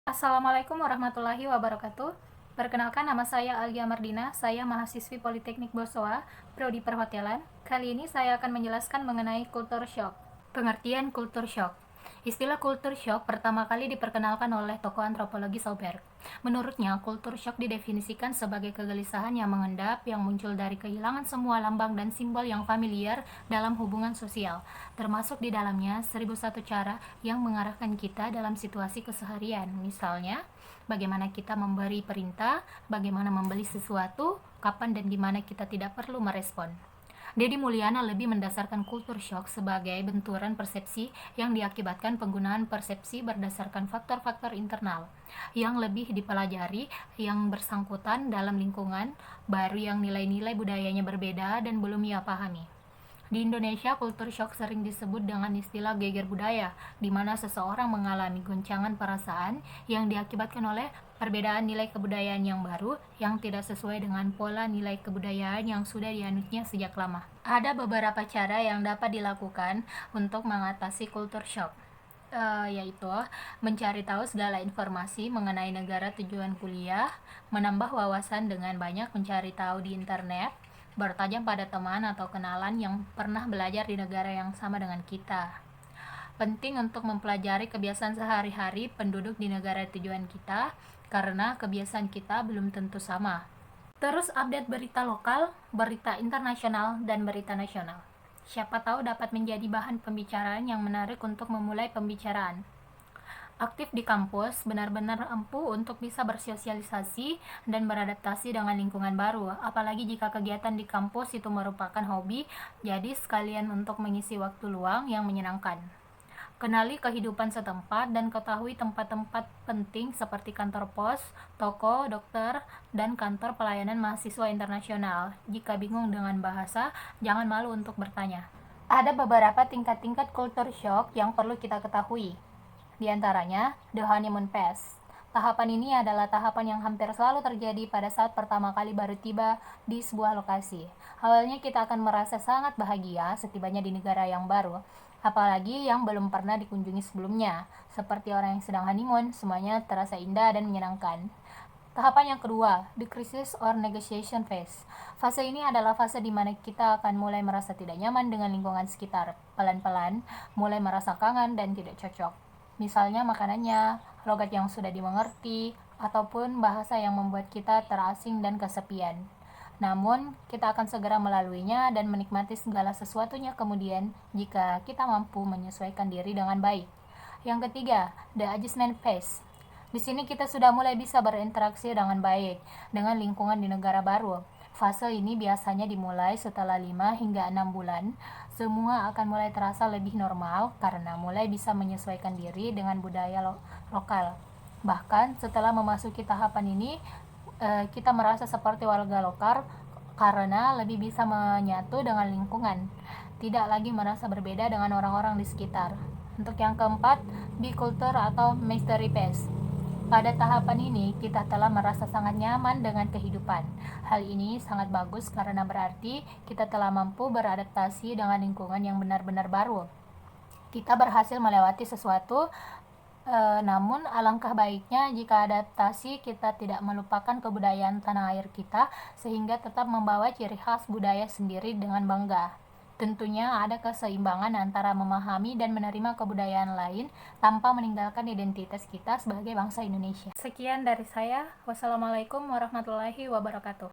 Assalamualaikum warahmatullahi wabarakatuh. Perkenalkan, nama saya Alia Mardina. Saya mahasiswi Politeknik Bosowa, Prodi Perhotelan. Kali ini saya akan menjelaskan mengenai culture shock. Pengertian culture shock. Istilah culture shock pertama kali diperkenalkan oleh tokoh antropologi Sauberg. Menurutnya, culture shock didefinisikan sebagai kegelisahan yang mengendap yang muncul dari kehilangan semua lambang dan simbol yang familiar dalam hubungan sosial, termasuk di dalamnya 1001 cara yang mengarahkan kita dalam situasi keseharian. Misalnya, bagaimana kita memberi perintah, bagaimana membeli sesuatu, kapan dan di mana kita tidak perlu merespon. Deddy Mulyana lebih mendasarkan culture shock sebagai benturan persepsi yang diakibatkan penggunaan persepsi berdasarkan faktor-faktor internal yang lebih dipelajari yang bersangkutan dalam lingkungan baru yang nilai-nilai budayanya berbeda dan belum ia pahami. Di Indonesia, culture shock sering disebut dengan istilah geger budaya, di mana seseorang mengalami goncangan perasaan yang diakibatkan oleh perbedaan nilai kebudayaan yang baru yang tidak sesuai dengan pola nilai kebudayaan yang sudah dianutnya sejak lama. Ada beberapa cara yang dapat dilakukan untuk mengatasi culture shock, yaitu mencari tahu segala informasi mengenai negara tujuan kuliah, menambah wawasan dengan banyak mencari tahu di internet, bertanya pada teman atau kenalan yang pernah belajar di negara yang sama dengan kita. Penting untuk mempelajari kebiasaan sehari-hari penduduk di negara tujuan kita, karena kebiasaan kita belum tentu sama. Terus update berita lokal, berita internasional, dan berita nasional. Siapa tahu dapat menjadi bahan pembicaraan yang menarik untuk memulai pembicaraan. Aktif di kampus benar-benar ampuh untuk bisa bersosialisasi dan beradaptasi dengan lingkungan baru, apalagi jika kegiatan di kampus itu merupakan hobi, jadi sekalian untuk mengisi waktu luang yang menyenangkan. Kenali kehidupan setempat dan ketahui tempat-tempat penting seperti kantor pos, toko, dokter, dan kantor pelayanan mahasiswa internasional. Jika bingung dengan bahasa, jangan malu untuk bertanya. Ada beberapa tingkat-tingkat culture shock yang perlu kita ketahui. Di antaranya, the honeymoon phase. Tahapan ini adalah tahapan yang hampir selalu terjadi pada saat pertama kali baru tiba di sebuah lokasi. Awalnya kita akan merasa sangat bahagia setibanya di negara yang baru, apalagi yang belum pernah dikunjungi sebelumnya. Seperti orang yang sedang honeymoon, semuanya terasa indah dan menyenangkan. Tahapan yang kedua, the crisis or negotiation phase. Fase ini adalah fase di mana kita akan mulai merasa tidak nyaman dengan lingkungan sekitar. Pelan-pelan, mulai merasa kangen dan tidak cocok. Misalnya makanannya, logat yang sudah dimengerti, ataupun bahasa yang membuat kita terasing dan kesepian. Namun, kita akan segera melaluinya dan menikmati segala sesuatunya kemudian jika kita mampu menyesuaikan diri dengan baik. Yang ketiga, the adjustment phase. Di sini kita sudah mulai bisa berinteraksi dengan baik dengan lingkungan di negara baru. Fase ini biasanya dimulai setelah 5 hingga 6 bulan. Semua akan mulai terasa lebih normal karena mulai bisa menyesuaikan diri dengan budaya lokal. Bahkan setelah memasuki tahapan ini, kita merasa seperti warga lokal karena lebih bisa menyatu dengan lingkungan. Tidak lagi merasa berbeda dengan orang-orang di sekitar. Untuk yang keempat, biculture atau mystery phase. Pada tahapan ini, kita telah merasa sangat nyaman dengan kehidupan. Hal ini sangat bagus karena berarti kita telah mampu beradaptasi dengan lingkungan yang benar-benar baru. Kita berhasil melewati sesuatu, namun alangkah baiknya jika adaptasi kita tidak melupakan kebudayaan tanah air kita, sehingga tetap membawa ciri khas budaya sendiri dengan bangga. Tentunya ada keseimbangan antara memahami dan menerima kebudayaan lain tanpa meninggalkan identitas kita sebagai bangsa Indonesia. Sekian dari saya. Wassalamualaikum warahmatullahi wabarakatuh.